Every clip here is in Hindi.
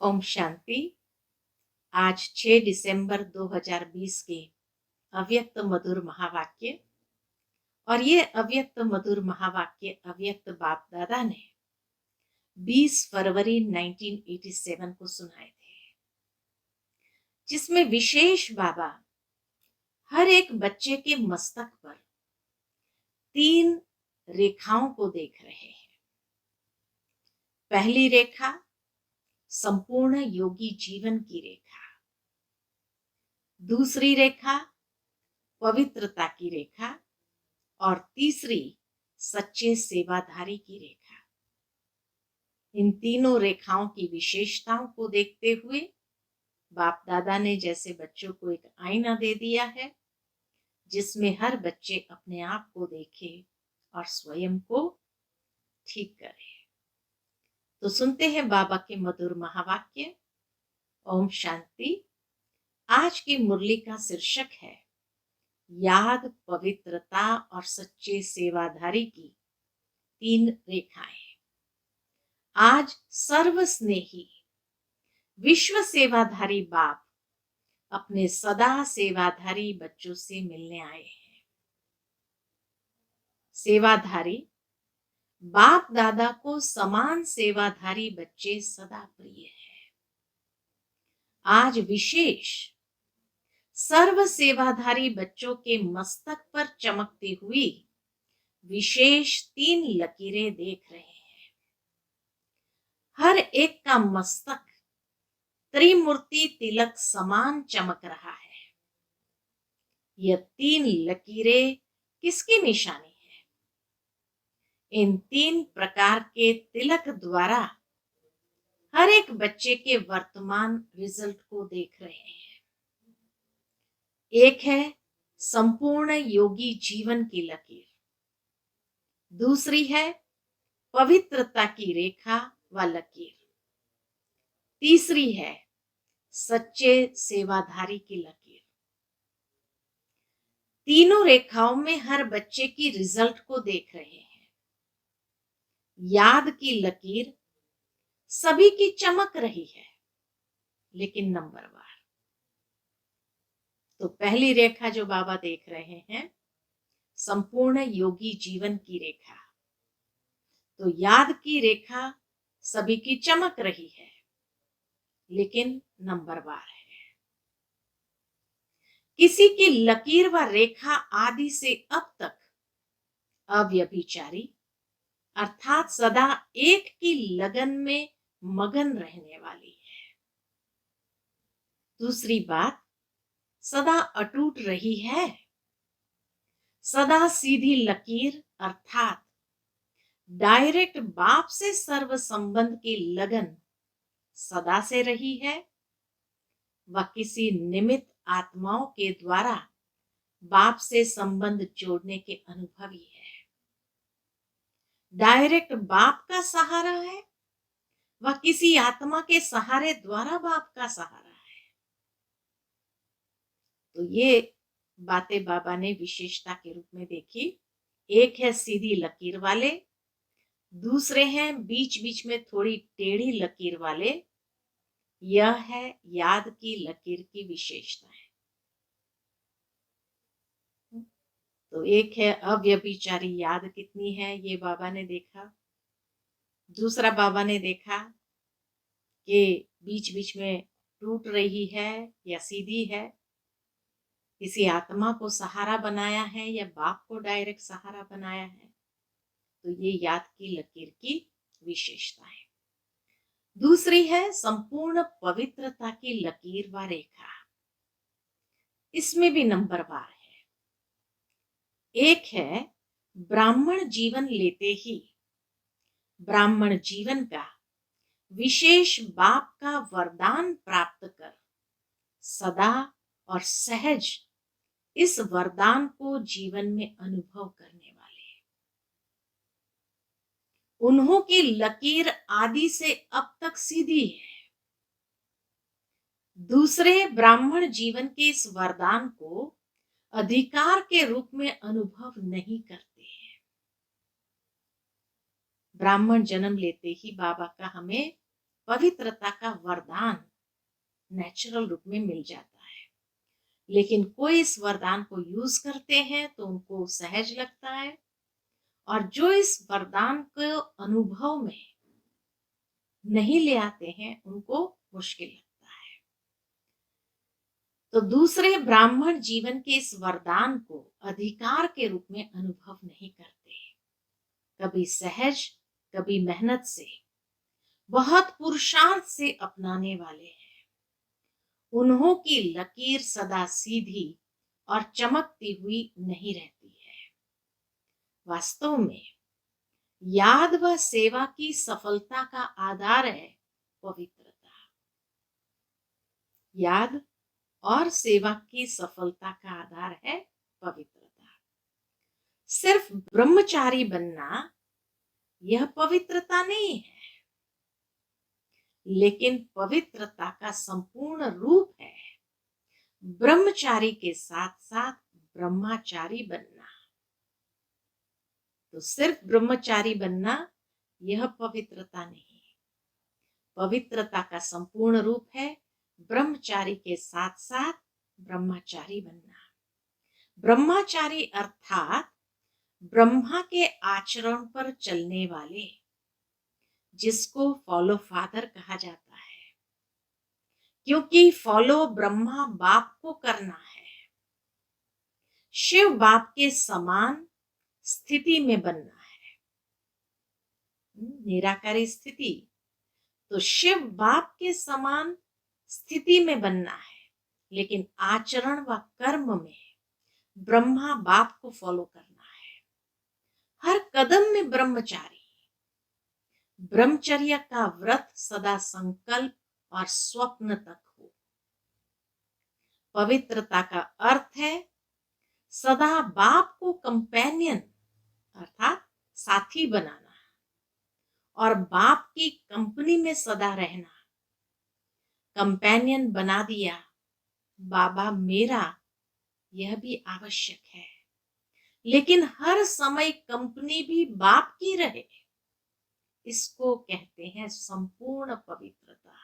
ओम शांति। आज 6 दिसंबर 2020 के अव्यक्त मधुर महावाक्य। और ये अव्यक्त मधुर महावाक्य अव्यक्त बाप दादा ने 20 फरवरी 1987 को सुनाए थे, जिसमें विशेष बाबा हर एक बच्चे के मस्तक पर 3 रेखाओं को देख रहे हैं। पहली रेखा संपूर्ण योगी जीवन की रेखा, दूसरी रेखा पवित्रता की रेखा और तीसरी सच्चे सेवाधारी की रेखा। इन तीनों रेखाओं की विशेषताओं को देखते हुए बाप दादा ने जैसे बच्चों को एक आईना दे दिया है, जिसमें हर बच्चे अपने आप को देखे और स्वयं को ठीक करे। तो सुनते हैं बाबा के मधुर महावाक्य। ओम शांति। आज की मुरली का शीर्षक है याद, पवित्रता और सच्चे सेवाधारी की 3 रेखाएं। आज सर्व स्नेही विश्व सेवाधारी बाप अपने सदा सेवाधारी बच्चों से मिलने आए हैं। सेवाधारी बाप दादा को समान सेवाधारी बच्चे सदा प्रिय है। आज विशेष सर्व सेवाधारी बच्चों के मस्तक पर चमकती हुई विशेष 3 लकीरें देख रहे हैं। हर एक का मस्तक त्रिमूर्ति तिलक समान चमक रहा है। यह 3 लकीरें किसकी निशानी है? इन 3 प्रकार के तिलक द्वारा हर एक बच्चे के वर्तमान रिजल्ट को देख रहे हैं। एक है संपूर्ण योगी जीवन की लकीर, दूसरी है पवित्रता की रेखा व लकीर, तीसरी है सच्चे सेवाधारी की लकीर। तीनों रेखाओं में हर बच्चे की रिजल्ट को देख रहे हैं। याद की लकीर सभी की चमक रही है, लेकिन नंबरवार। तो पहली रेखा जो बाबा देख रहे हैं, संपूर्ण योगी जीवन की रेखा। तो याद की रेखा सभी की चमक रही है, लेकिन नंबरवार है। किसी की लकीर व रेखा आदि से अब तक अव्यभिचारी अर्थात सदा एक की लगन में मगन रहने वाली है। दूसरी बात, सदा अटूट रही है। सदा सीधी लकीर अर्थात डायरेक्ट बाप से सर्व संबंध की लगन सदा से रही है। वह किसी निमित्त आत्माओं के द्वारा बाप से संबंध जोड़ने के अनुभवी है। डायरेक्ट बाप का सहारा है, वह किसी आत्मा के सहारे द्वारा बाप का सहारा है। तो ये बातें बाबा ने विशेषता के रूप में देखी। एक है सीधी लकीर वाले, दूसरे हैं बीच बीच में थोड़ी टेढ़ी लकीर वाले। यह है याद की लकीर की विशेषता है। तो एक है अव्यभिचारी याद कितनी है, ये बाबा ने देखा। दूसरा बाबा ने देखा कि बीच बीच में टूट रही है या सीधी है, किसी आत्मा को सहारा बनाया है या बाप को डायरेक्ट सहारा बनाया है। तो ये याद की लकीर की विशेषता है। दूसरी है संपूर्ण पवित्रता की लकीर व रेखा। इसमें भी नंबरवार है। एक है ब्राह्मण जीवन लेते ही ब्राह्मण जीवन का विशेष बाप का वरदान प्राप्त कर सदा और सहज इस वरदान को जीवन में अनुभव करने वाले। उन्हों की लकीर आदि से अब तक सीधी है। दूसरे ब्राह्मण जीवन के इस वरदान को अधिकार के रूप में अनुभव नहीं करते हैं। ब्राह्मण जन्म लेते ही बाबा का हमें पवित्रता का वरदान नेचुरल रूप में मिल जाता है, लेकिन कोई इस वरदान को यूज करते हैं तो उनको सहज लगता है, और जो इस वरदान को अनुभव में नहीं ले आते हैं उनको मुश्किल लगता है। तो दूसरे ब्राह्मण जीवन के इस वरदान को अधिकार के रूप में अनुभव नहीं करते, कभी सहज कभी मेहनत से, बहुत पुरुषार्थ से अपनाने वाले हैं। उन्हों की लकीर सदा सीधी और चमकती हुई नहीं रहती है। वास्तव में याद व सेवा की सफलता का आधार है पवित्रता। याद और सेवा की सफलता का आधार है पवित्रता। सिर्फ ब्रह्मचारी बनना यह पवित्रता नहीं है, लेकिन पवित्रता का संपूर्ण रूप है ब्रह्मचारी के साथ साथ ब्रह्मचारी बनना। तो सिर्फ ब्रह्मचारी बनना यह पवित्रता नहीं है। पवित्रता का संपूर्ण रूप है ब्रह्मचारी के साथ साथ ब्रह्मचारी बनना। ब्रह्मचारी अर्थात ब्रह्मा के आचरण पर चलने वाले, जिसको फॉलो फादर कहा जाता है, क्योंकि फॉलो ब्रह्मा बाप को करना है। शिव बाप के समान स्थिति में बनना है, निराकारी स्थिति। तो शिव बाप के समान स्थिति में बनना है, लेकिन आचरण व कर्म में ब्रह्मा बाप को फॉलो करना है। हर कदम में ब्रह्मचारी, ब्रह्मचर्य का व्रत सदा संकल्प और स्वप्न तक हो। पवित्रता का अर्थ है सदा बाप को कंपेनियन अर्थात साथी बनाना और बाप की कंपनी में सदा रहना। कंपेनियन बना दिया बाबा मेरा, यह भी आवश्यक है, लेकिन हर समय कंपनी भी बाप की रहे, इसको कहते हैं संपूर्ण पवित्रता।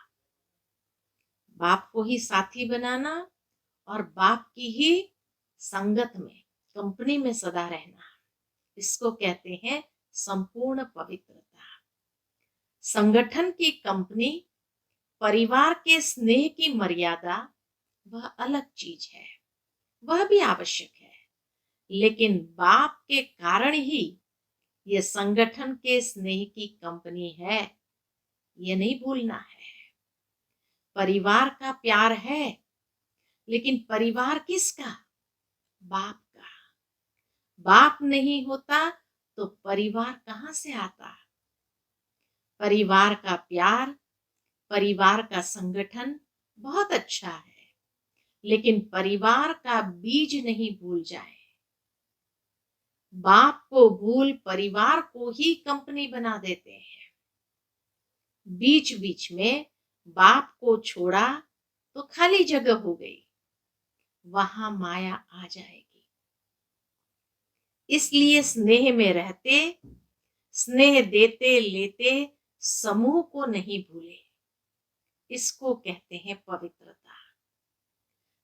बाप को ही साथी बनाना और बाप की ही संगत में, कंपनी में सदा रहना, इसको कहते हैं संपूर्ण पवित्रता। संगठन की कंपनी, परिवार के स्नेह की मर्यादा वह अलग चीज है, वह भी आवश्यक है, लेकिन बाप के कारण ही यह संगठन के स्नेह की कंपनी है, यह नहीं भूलना है। परिवार का प्यार है, लेकिन परिवार किसका? बाप का। बाप नहीं होता तो परिवार कहां से आता? परिवार का प्यार, परिवार का संगठन बहुत अच्छा है, लेकिन परिवार का बीज नहीं भूल जाए। बाप को भूल परिवार को ही कंपनी बना देते हैं। बीच बीच में बाप को छोड़ा तो खाली जगह हो गई, वहां माया आ जाएगी। इसलिए स्नेह में रहते, स्नेह देते लेते समूह को नहीं भूले, इसको कहते हैं पवित्रता।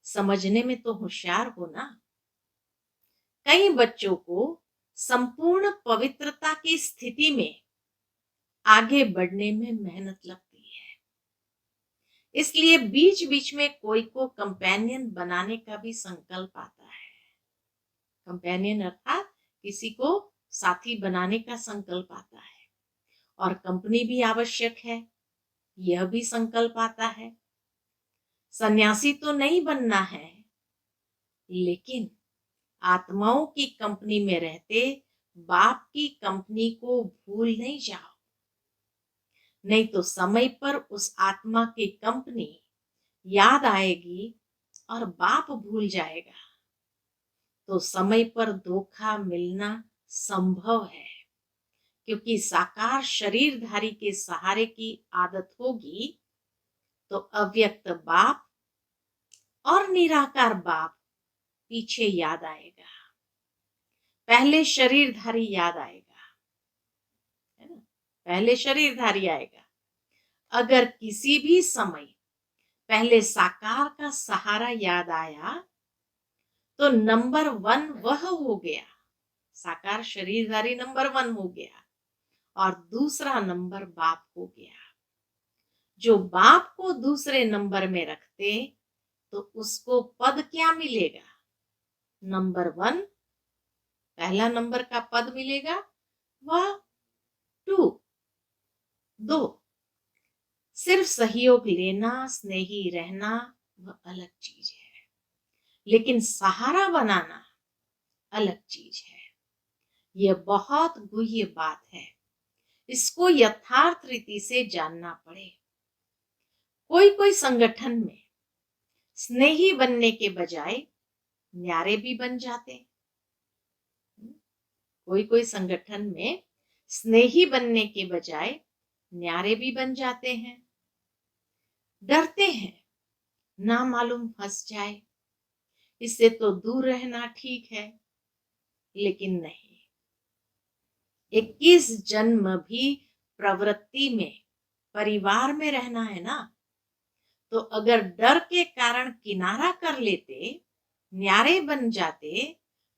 समझने में तो होशियार हो ना। कई बच्चों को संपूर्ण पवित्रता की स्थिति में आगे बढ़ने में मेहनत लगती है, इसलिए बीच बीच में कोई को कंपेनियन बनाने का भी संकल्प आता है। कंपेनियन अर्थात किसी को साथी बनाने का संकल्प आता है, और कंपनी भी आवश्यक है, यह भी संकल्प आता है। सन्यासी तो नहीं बनना है, लेकिन आत्माओं की कंपनी में रहते बाप की कंपनी को भूल नहीं जाओ, नहीं तो समय पर उस आत्मा की कंपनी याद आएगी और बाप भूल जाएगा, तो समय पर धोखा मिलना संभव है, क्योंकि साकार शरीरधारी के सहारे की आदत होगी तो अव्यक्त बाप और निराकार बाप पीछे याद आएगा। पहले शरीरधारी याद आएगा, है ना? पहले शरीरधारी आएगा, अगर किसी भी समय पहले साकार का सहारा याद आया तो नंबर 1 वह हो गया, साकार शरीरधारी नंबर 1 हो गया और दूसरा नंबर बाप हो गया। जो बाप को दूसरे नंबर में रखते तो उसको पद क्या मिलेगा? नंबर 1, पहला नंबर का पद मिलेगा, वह 2, 2। सिर्फ सहयोग लेना, स्नेही रहना वह अलग चीज है, लेकिन सहारा बनाना अलग चीज है। यह बहुत गुह्य बात है, इसको यथार्थ रीति से जानना पड़े। कोई कोई संगठन में स्नेही बनने के बजाय न्यारे भी बन जाते। कोई कोई संगठन में स्नेही बनने के बजाय न्यारे भी बन जाते हैं। डरते हैं ना मालूम फंस जाए, इससे तो दूर रहना ठीक है। लेकिन नहीं, 21 जन्म भी प्रवृत्ति में परिवार में रहना है ना, तो अगर डर के कारण किनारा कर लेते, न्यारे बन जाते,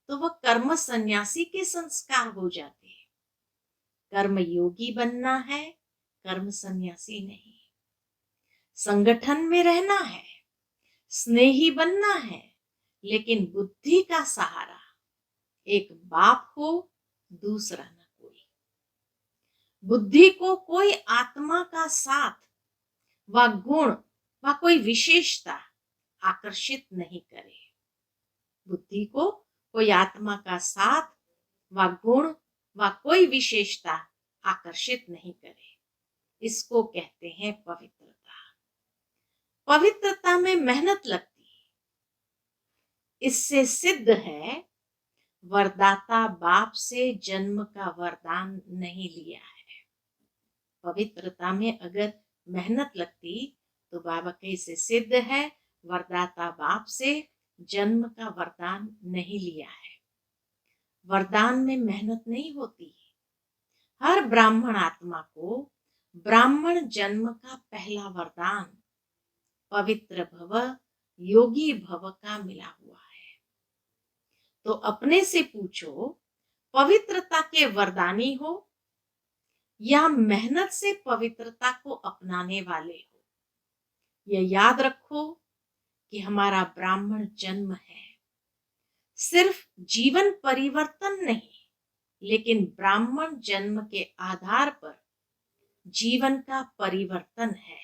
तो वह कर्म सन्यासी के संस्कार हो जाते। कर्म योगी बनना है, कर्म सन्यासी नहीं। संगठन में रहना है, स्नेही बनना है, लेकिन बुद्धि का सहारा एक बाप हो, दूसरा न कोई। बुद्धि को कोई आत्मा का साथ व गुण व कोई विशेषता आकर्षित नहीं करे। बुद्धि को कोई आत्मा का साथ व गुण व कोई विशेषता आकर्षित नहीं करे। इसको कहते हैं पवित्रता। पवित्रता में मेहनत लगती है। इससे सिद्ध है वरदाता बाप से जन्म का वरदान नहीं लिया है। पवित्रता में अगर मेहनत लगती तो बाबा कैसे सिद्ध है वरदाता बाप से जन्म का वरदान नहीं लिया है। वरदान में मेहनत नहीं होती। हर ब्राह्मण आत्मा को ब्राह्मण जन्म का पहला वरदान पवित्र भव, योगी भव का मिला हुआ है। तो अपने से पूछो, पवित्रता के वरदानी हो या मेहनत से पवित्रता को अपनाने वाले हो? यह याद रखो कि हमारा ब्राह्मण जन्म है सिर्फ जीवन परिवर्तन नहीं, लेकिन ब्राह्मण जन्म के आधार पर जीवन का परिवर्तन है।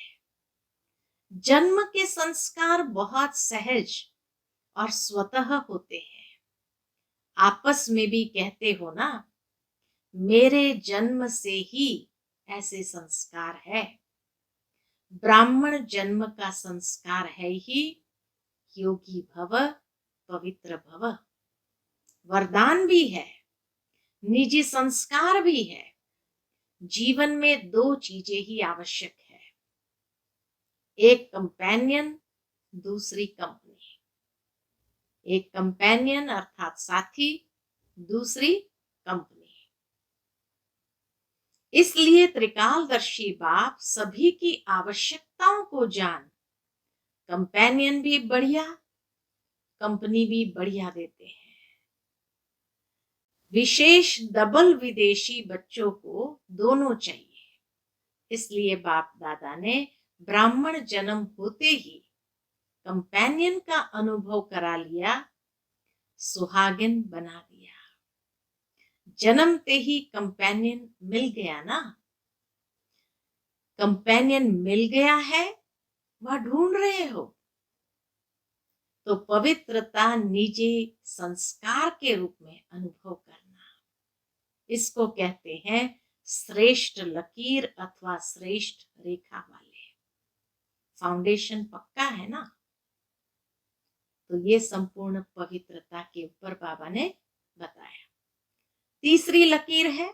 जन्म के संस्कार बहुत सहज और स्वतः होते हैं। आपस में भी कहते हो ना, मेरे जन्म से ही ऐसे संस्कार है। ब्राह्मण जन्म का संस्कार है ही योगी भव, पवित्र भव। वरदान भी है, निजी संस्कार भी है। जीवन में 2 चीजें ही आवश्यक है, एक कंपेनियन, दूसरी कंपनी। एक कंपेनियन अर्थात साथी, दूसरी कंपनी। इसलिए त्रिकालदर्शी बाप सभी की आवश्यकताओं को जान कंपेनियन भी बढ़िया, कंपनी भी बढ़िया देते हैं। विशेष डबल विदेशी बच्चों को दोनों चाहिए। इसलिए बाप दादा ने ब्राह्मण जन्म होते ही कंपेनियन का अनुभव करा लिया, सुहागिन बना दिया। जन्मते ही कंपेनियन मिल गया ना। कंपेनियन मिल गया है, वह ढूंढ रहे हो तो पवित्रता निजी संस्कार के रूप में अनुभव करना, इसको कहते हैं श्रेष्ठ लकीर अथवा श्रेष्ठ रेखा वाले। फाउंडेशन पक्का है ना। तो ये संपूर्ण पवित्रता के ऊपर बाबा ने बताया। तीसरी लकीर है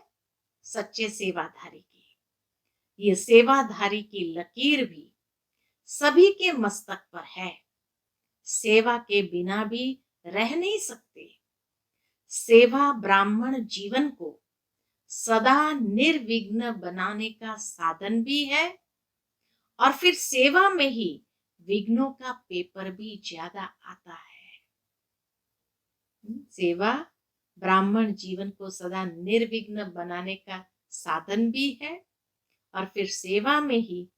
सच्चे सेवाधारी की। ये सेवाधारी की लकीर भी सभी के मस्तक पर है। सेवा के बिना भी रह नहीं सकते। सेवा ब्राह्मण जीवन को सदा निर्विघ्न बनाने का साधन भी है और फिर सेवा में ही विघ्नों का पेपर भी ज्यादा आता है। सेवा ब्राह्मण जीवन को सदा निर्विघ्न बनाने का साधन भी है, और फिर सेवा में ही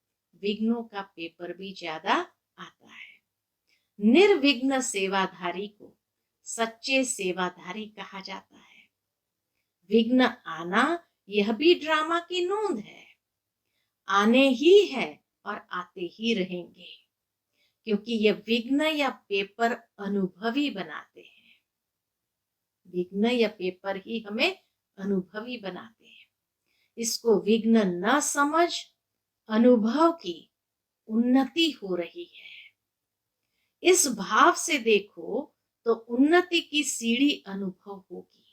विघ्नों का पेपर भी ज्यादा आता है। निर्विघ्न सेवाधारी को सच्चे सेवाधारी कहा जाता है। विघ्न आना यह भी ड्रामा की नोंद है, आने ही है और आते ही रहेंगे, क्योंकि ये विघ्न या पेपर अनुभवी बनाते हैं। विघ्न या पेपर ही हमें अनुभवी बनाते हैं। इसको विघ्न न समझ अनुभव की उन्नति हो रही है। इस भाव से देखो तो उन्नति की सीढ़ी अनुभव होगी।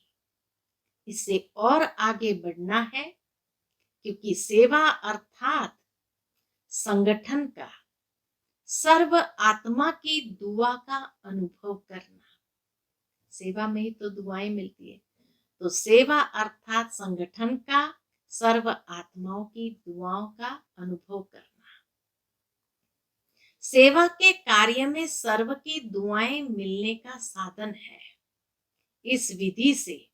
इससे और आगे बढ़ना है, क्योंकि सेवा अर्थात संगठन का, सर्व आत्मा की दुआ का अनुभव करना। सेवा में ही तो दुआएं मिलती है। तो सेवा अर्थात संगठन का, सर्व आत्माओं की दुआओं का अनुभव करना। सेवा के कार्य में सर्व की दुआएं मिलने का साधन है। इस विधि से,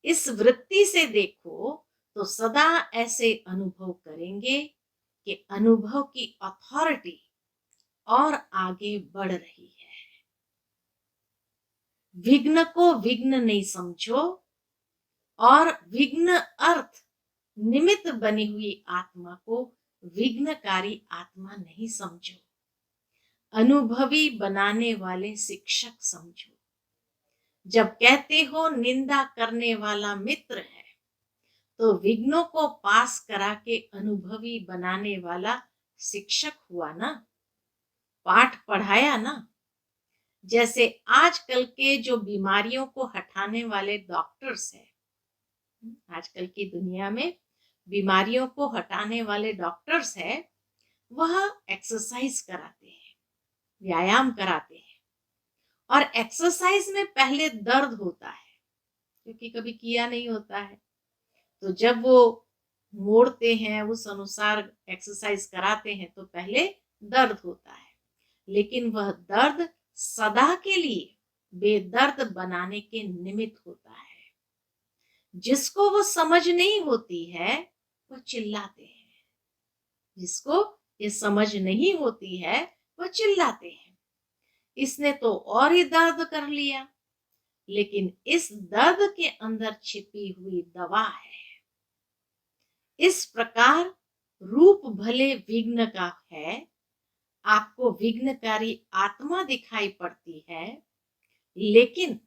इस वृत्ति से देखो तो सदा ऐसे अनुभव करेंगे कि अनुभव की अथॉरिटी और आगे बढ़ रही है। विघ्न को विघ्न नहीं समझो, और विघ्न अर्थ निमित्त बनी हुई आत्मा को विघ्नकारी आत्मा नहीं समझो। अनुभवी बनाने वाले शिक्षक समझो। जब कहते हो निंदा करने वाला मित्र है, तो विघ्नों को पास करा के अनुभवी बनाने वाला शिक्षक हुआ ना, पाठ पढ़ाया ना। जैसे आजकल के जो बीमारियों को हटाने वाले डॉक्टर्स हैं, आजकल की दुनिया में बीमारियों को हटाने वाले डॉक्टर्स हैं, वह एक्सरसाइज कराते हैं, व्यायाम कराते हैं। और एक्सरसाइज में पहले दर्द होता है, क्योंकि कभी किया नहीं होता है। तो जब वो मोड़ते हैं, उस अनुसार एक्सरसाइज कराते हैं, तो पहले दर्द होता है, लेकिन वह दर्द सदा के लिए बेदर्द बनाने के निमित्त होता है। जिसको वो समझ नहीं होती है, वह चिल्लाते हैं। जिसको ये समझ नहीं होती है, वह चिल्लाते हैं, इसने तो और ही दर्द कर लिया। लेकिन इस दर्द के अंदर छिपी हुई दवा है। इस प्रकार रूप भले विघ्न का है, आपको विघ्नकारी आत्मा दिखाई पड़ती है, लेकिन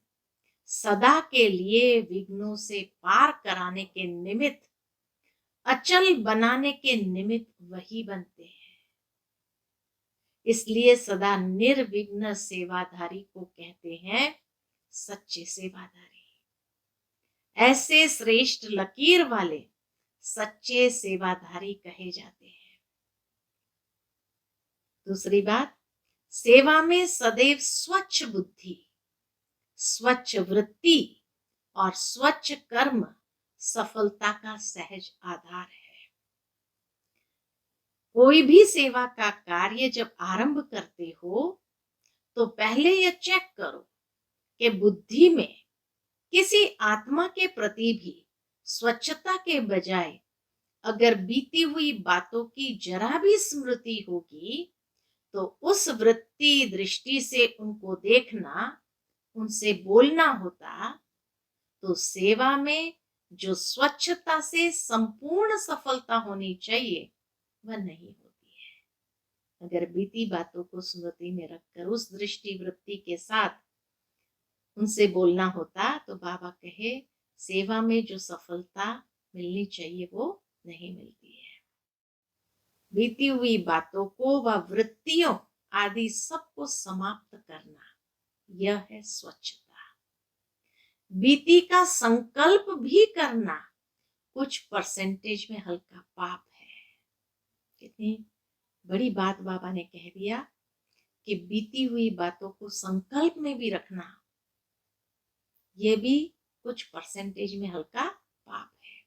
सदा के लिए विघ्नों से पार कराने के निमित्त, अचल बनाने के निमित्त वही बनते हैं। इसलिए सदा निर्विघ्न सेवाधारी को कहते हैं सच्चे सेवाधारी। ऐसे श्रेष्ठ लकीर वाले सच्चे सेवाधारी कहे जाते हैं। दूसरी बात, सेवा में सदैव स्वच्छ बुद्धि, स्वच्छ वृत्ति और स्वच्छ कर्म सफलता का सहज आधार है। कोई भी सेवा का कार्य जब आरंभ करते हो, तो पहले यह चेक करो कि बुद्धि में किसी आत्मा के प्रति भी स्वच्छता के बजाय अगर बीती हुई बातों की जरा भी स्मृति होगी, तो उस वृत्ति दृष्टि से उनको देखना, उनसे बोलना होता, तो सेवा में जो स्वच्छता से संपूर्ण सफलता होनी चाहिए, वह नहीं होती है। अगर बीती बातों को स्मृति में रखकर उस दृष्टि वृत्ति के साथ उनसे बोलना होता, तो बाबा कहे सेवा में जो सफलता मिलनी चाहिए वो नहीं मिलती है। बीती हुई बातों को व वृत्तियों आदि सबको समाप्त करना, यह है स्वच्छता। बीती का संकल्प भी करना कुछ परसेंटेज में हल्का पाप है। कितनी बड़ी बात बाबा ने कह दिया कि बीती हुई बातों को संकल्प में भी रखना, ये भी कुछ परसेंटेज में हल्का पाप है।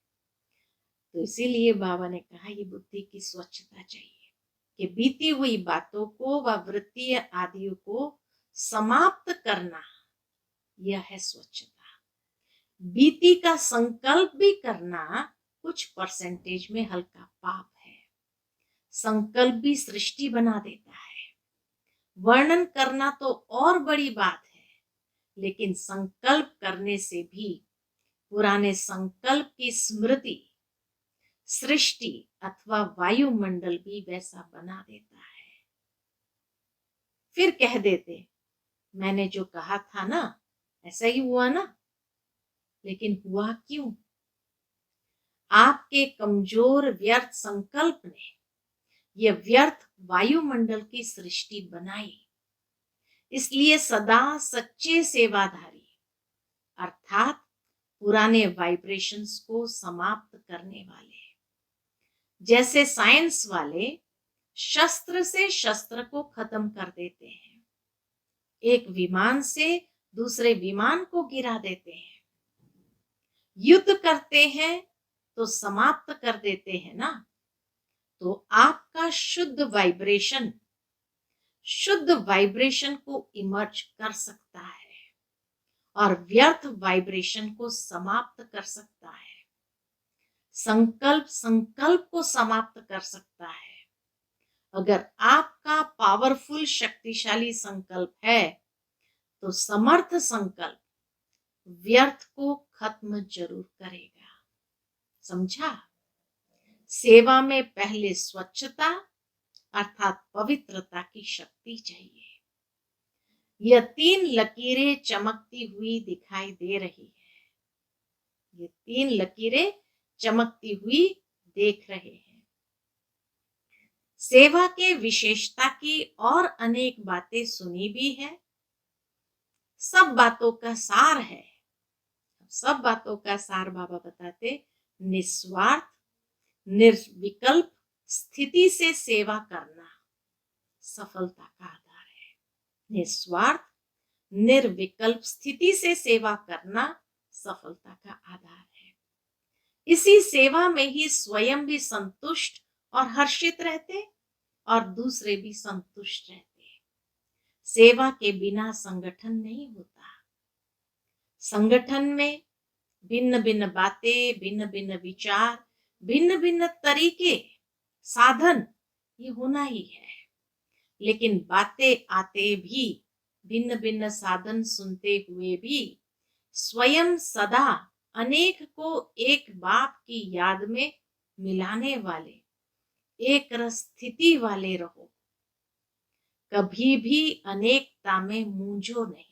तो इसीलिए बाबा ने कहा ये बुद्धि की स्वच्छता चाहिए। कि बीती हुई बातों को व वृत्तीय आदियों को समाप्त करना, यह है स्वच्छता। बीती का संकल्प भी करना कुछ परसेंटेज में हल्का पाप है। संकल्प भी सृष्टि बना देता है। वर्णन करना तो और बड़ी बात है, लेकिन संकल्प करने से भी पुराने संकल्प की स्मृति सृष्टि अथवा वायुमंडल भी वैसा बना देता है। फिर कह देते, मैंने जो कहा था ना, ऐसा ही हुआ ना। लेकिन हुआ क्यों? आपके कमजोर व्यर्थ संकल्प ने यह व्यर्थ वायुमंडल की सृष्टि बनाई। इसलिए सदा सच्चे सेवाधारी अर्थात पुराने वाइब्रेशंस को समाप्त करने वाले, जैसे साइंस वाले शस्त्र से शस्त्र को खत्म कर देते हैं, एक विमान से दूसरे विमान को गिरा देते हैं, युद्ध करते हैं तो समाप्त कर देते हैं ना। तो आपका शुद्ध वाइब्रेशन को इमर्ज कर सकता है और व्यर्थ वाइब्रेशन को समाप्त कर सकता है। संकल्प को समाप्त कर सकता है। अगर आपका पावरफुल शक्तिशाली संकल्प है तो समर्थ संकल्प व्यर्थ को खत्म जरूर करेगा। समझा? सेवा में पहले स्वच्छता अर्थात पवित्रता की शक्ति चाहिए। यह 3 लकीरें चमकती हुई दिखाई दे रही है। ये 3 लकीरें चमकती हुई देख रहे हैं। सेवा के विशेषता की और अनेक बातें सुनी भी है। सब बातों का सार है। सब बातों का सार बाबा बताते, निस्वार्थ निर्विकल्प स्थिति से सेवा करना सफलता का आधार है। निस्वार्थ निर्विकल्प स्थिति से सेवा करना सफलता का आधार है। इसी सेवा में ही स्वयं भी संतुष्ट और हर्षित रहते और दूसरे भी संतुष्ट रहते। सेवा के बिना संगठन नहीं होता। संगठन में भिन्न भिन्न बातें, भिन्न भिन्न विचार, भिन्न भिन्न तरीके, साधन, ये होना ही है। लेकिन बातें आते भी, भिन्न भिन्न साधन सुनते हुए भी स्वयं सदा अनेक को एक बाप की याद में मिलाने वाले, एक रस स्थिति वाले रहो। कभी भी अनेकता में मूंझो नहीं।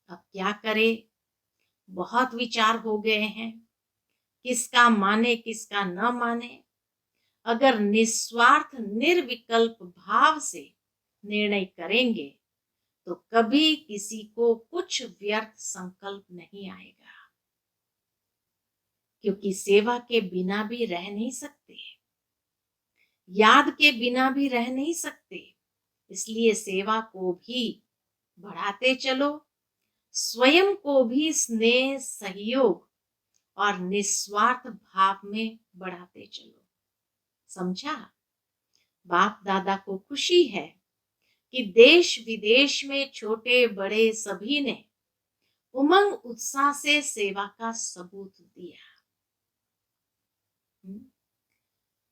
अब क्या करे? बहुत विचार हो गए हैं, किसका माने किसका न माने। अगर निस्वार्थ निर्विकल्प भाव से निर्णय करेंगे तो कभी किसी को कुछ व्यर्थ संकल्प नहीं आएगा, क्योंकि सेवा के बिना भी रह नहीं सकते, याद के बिना भी रह नहीं सकते। इसलिए सेवा को भी बढ़ाते चलो, स्वयं को भी स्नेह, सहयोग और निस्वार्थ भाव में बढ़ाते चलो। समझा? बाप दादा को खुशी है कि देश विदेश में छोटे बड़े सभी ने उमंग उत्साह से सेवा का सबूत दिया।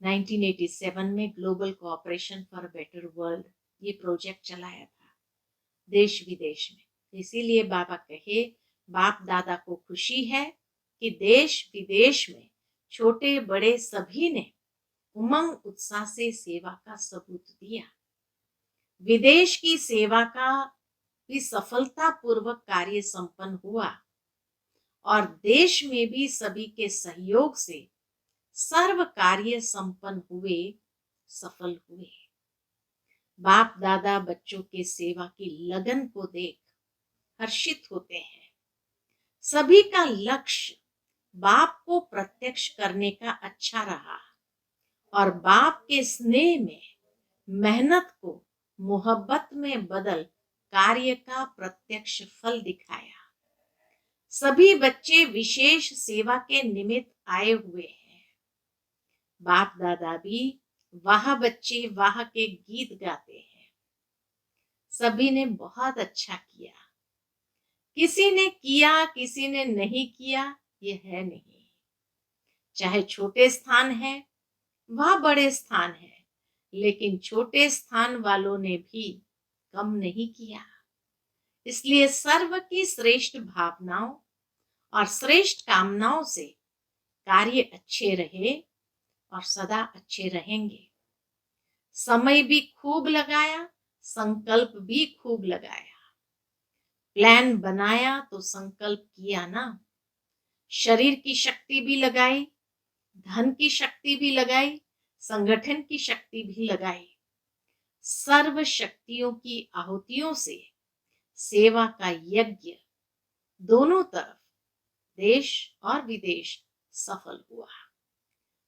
1987 में global cooperation for better world ये प्रोजेक्ट चलाया था देश विदेश में। इसीलिए बाबा कहे, बाप दादा को खुशी है कि देश विदेश में छोटे बड़े सभी ने उमंग उत्साह से सेवा का सबूत दिया। विदेश की सेवा का भी सफलता पूर्वक कार्य संपन्न हुआ और देश में भी सभी के सहयोग से सर्व कार्य संपन्न हुए, सफल हुए। बाप दादा बच्चों के सेवा की लगन को देख हर्षित होते हैं। सभी का लक्ष्य बाप को प्रत्यक्ष करने का अच्छा रहा और बाप के स्नेह में मेहनत को मोहब्बत में बदल कार्य का प्रत्यक्ष फल दिखाया। सभी बच्चे विशेष सेवा के निमित्त आए हुए हैं। बाप दादा भी वाह बच्चे वाह के गीत गाते हैं। सभी ने बहुत अच्छा किया। किसी ने किया, किसी ने नहीं किया, ये है नहीं। चाहे छोटे स्थान है, वह बड़े स्थान है, लेकिन छोटे स्थान वालों ने भी कम नहीं किया। इसलिए सर्व की श्रेष्ठ भावनाओं और श्रेष्ठ कामनाओं से कार्य अच्छे रहे और सदा अच्छे रहेंगे। समय भी खूब लगाया, संकल्प भी खूब लगाया। प्लान बनाया तो संकल्प किया ना। शरीर की शक्ति भी लगाई, धन की शक्ति भी लगाई, संगठन की शक्ति भी लगाई। सर्व शक्तियों की आहुतियों से सेवा का यज्ञ दोनों तरफ, देश और विदेश, सफल हुआ।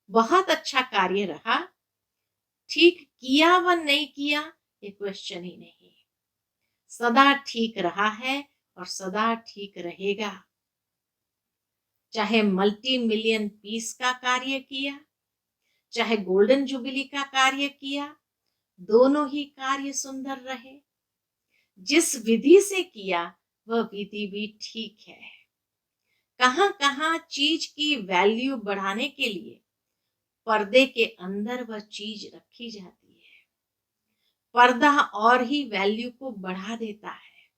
बहुत अच्छा कार्य रहा। ठीक किया व नहीं किया, ये क्वेश्चन ही नहीं। सदा ठीक रहा है और सदा ठीक रहेगा। चाहे मल्टी मिलियन पीस का कार्य किया, चाहे गोल्डन जुबिली का कार्य किया, दोनों ही कार्य सुंदर रहे। जिस विधि से किया वह विधि भी ठीक है। कहां कहां चीज की वैल्यू बढ़ाने के लिए पर्दे के अंदर वह चीज रखी जाती है। पर्दा और ही वैल्यू को बढ़ा देता है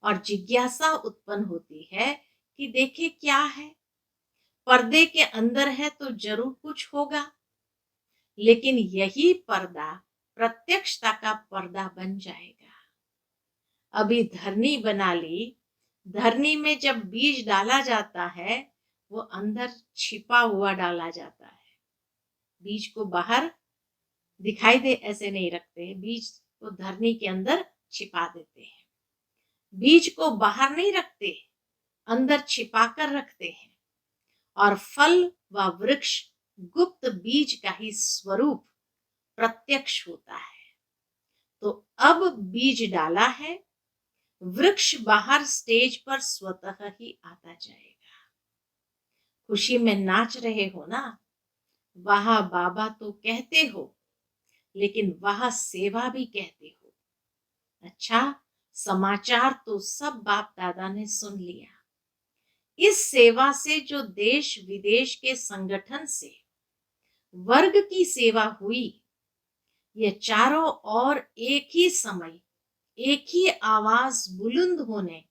और जिज्ञासा उत्पन्न होती है कि देखे क्या है। पर्दे के अंदर है तो जरूर कुछ होगा, लेकिन यही पर्दा प्रत्यक्षता का पर्दा बन जाएगा। अभी धरनी बना ली, धरनी में जब बीज डाला जाता है वो अंदर छिपा हुआ डाला जाता है। बीज को बाहर दिखाई दे ऐसे नहीं रखते, बीज को धरनी के अंदर छिपा देते हैं। बीज को बाहर नहीं रखते, अंदर छिपा कर रखते हैं। और फल व वृक्ष गुप्त बीज का ही स्वरूप प्रत्यक्ष होता है। तो अब बीज डाला है, वृक्ष बाहर स्टेज पर स्वतः ही आता जाएगा। खुशी में नाच रहे हो ना, वाह बाबा तो कहते हो, लेकिन वाह सेवा भी कहते हो। अच्छा, समाचार तो सब बाप दादा ने सुन लिया। इस सेवा से जो देश विदेश के संगठन से वर्ग की सेवा हुई, ये चारों ओर एक ही समय, एक ही आवाज बुलंद होने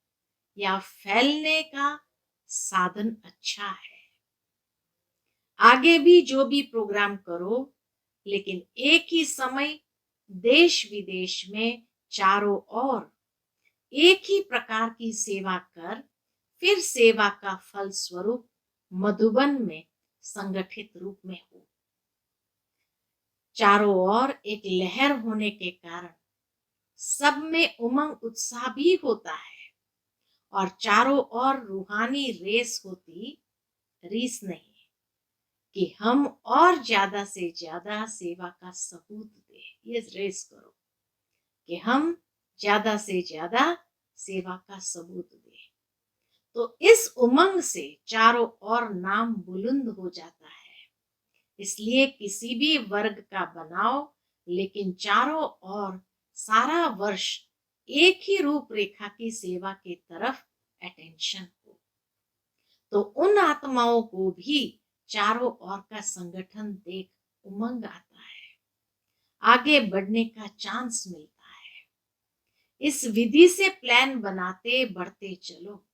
या फैलने का साधन अच्छा है। आगे भी जो भी प्रोग्राम करो, लेकिन एक ही समय देश विदेश में चारों ओर एक ही प्रकार की सेवा कर, फिर सेवा का फल स्वरूप मधुबन में संगठित रूप में हो। चारों ओर एक लहर होने के कारण सब में उमंग उत्साह भी होता है और चारों ओर रूहानी रेस होती, रीस नहीं, कि हम और ज्यादा से ज्यादा सेवा का सबूत दें। ये रेस करो कि हम ज्यादा से ज्यादा सेवा का सबूत दें। तो इस उमंग से चारों ओर नाम बुलंद हो जाता है। इसलिए किसी भी वर्ग का बनाओ, लेकिन चारों ओर सारा वर्ष एक ही रूपरेखा की सेवा की तरफ अटेंशन हो, तो उन आत्माओं को भी चारों ओर का संगठन देख उमंग आता है, आगे बढ़ने का चांस मिलता है। इस विधि से प्लान बनाते बढ़ते चलो।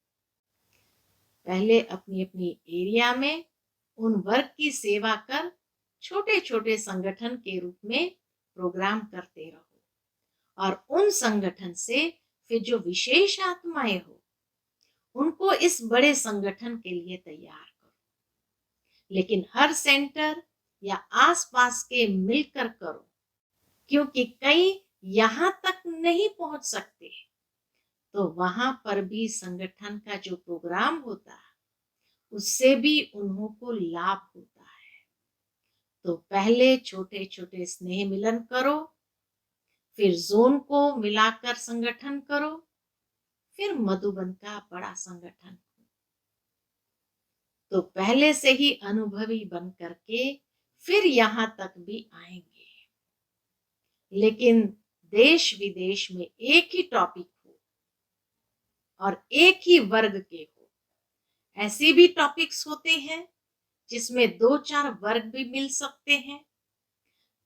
पहले अपनी अपनी एरिया में उन वर्ग की सेवा कर छोटे छोटे संगठन के रूप में प्रोग्राम करते रहो और उन संगठन से फिर जो विशेष आत्माएं हो उनको इस बड़े संगठन के लिए तैयार करो। लेकिन हर सेंटर या आसपास के मिलकर करो, क्योंकि कई यहां तक नहीं पहुंच सकते, तो वहां पर भी संगठन का जो प्रोग्राम होता है उससे भी उन्हों को लाभ होता है। तो पहले छोटे छोटे स्नेह मिलन करो, फिर जोन को मिलाकर संगठन करो, फिर मधुबन का बड़ा संगठन। तो पहले से ही अनुभवी बन करके फिर यहां तक भी आएंगे। लेकिन देश विदेश में एक ही टॉपिक हो और एक ही वर्ग के हो। ऐसे भी टॉपिक्स होते हैं जिसमें 2-4 वर्ग भी मिल सकते हैं।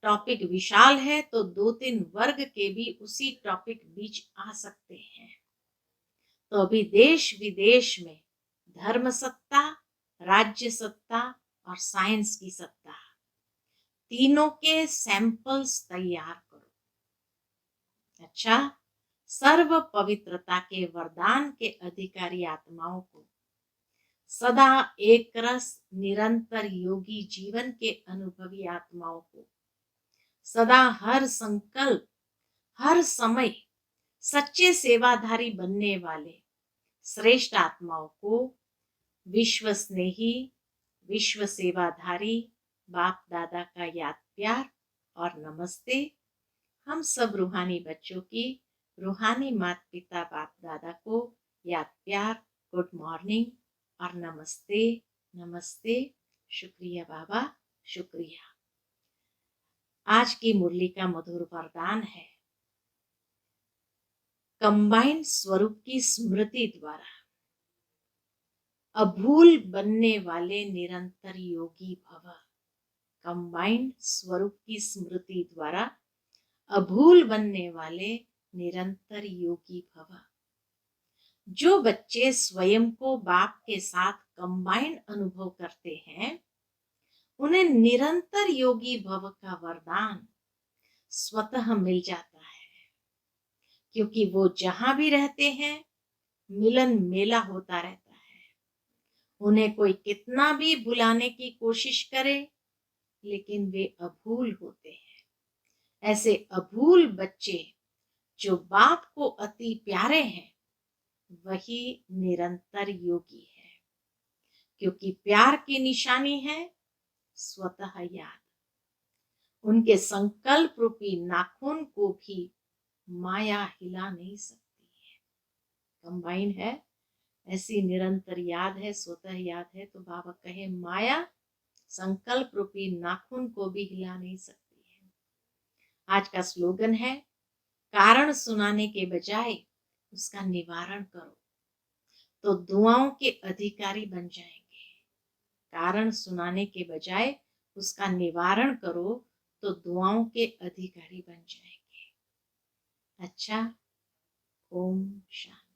टॉपिक विशाल है तो 2-3 वर्ग के भी उसी टॉपिक बीच आ सकते हैं। तो अभी देश विदेश में धर्म सत्ता, राज्य सत्ता और साइंस की सत्ता, तीनों के सैंपल्स तैयार करो। अच्छा, सर्व पवित्रता के वरदान के अधिकारी आत्माओं को, सदा एक रस निरंतर योगी जीवन के अनुभवी आत्माओं को, सदा हर संकल्प हर समय सच्चे सेवाधारी बनने वाले श्रेष्ठ आत्माओं को विश्व स्नेही, विश्व सेवाधारी बाप दादा का याद प्यार और नमस्ते। हम सब रूहानी बच्चों की रूहानी माता पिता बाप दादा को याद प्यार, गुड मॉर्निंग और नमस्ते नमस्ते। शुक्रिया बाबा, शुक्रिया। आज की मुरली का मधुर वरदान है, कंबाइंड स्वरूप की स्मृति द्वारा अभूल बनने वाले निरंतर योगी भव। कंबाइंड स्वरूप की स्मृति द्वारा अभूल बनने वाले निरंतर योगी भव। जो बच्चे स्वयं को बाप के साथ कंबाइंड अनुभव करते हैं, उन्हें निरंतर योगी भव का वरदान स्वतः मिल जाता है, क्योंकि वो जहां भी रहते हैं मिलन मेला होता रहता है। उन्हें कोई कितना भी भुलाने की कोशिश करे, लेकिन वे अभूल होते हैं। ऐसे अभूल बच्चे जो बाप को अति प्यारे हैं, वही निरंतर योगी है, क्योंकि प्यार की निशानी है स्वतः याद। उनके संकल्प रूपी नाखून को भी माया हिला नहीं सकती है। कंबाइन है, ऐसी निरंतर याद है, स्वतः याद है। तो बाबा कहे माया संकल्प रूपी नाखून को भी हिला नहीं सकती है। आज का स्लोगन है, कारण सुनाने के बजाय उसका निवारण करो तो दुआओं के अधिकारी बन जाएंगे। कारण सुनाने के बजाय उसका निवारण करो तो दुआओं के अधिकारी बन जाएंगे। अच्छा, ओम शांति।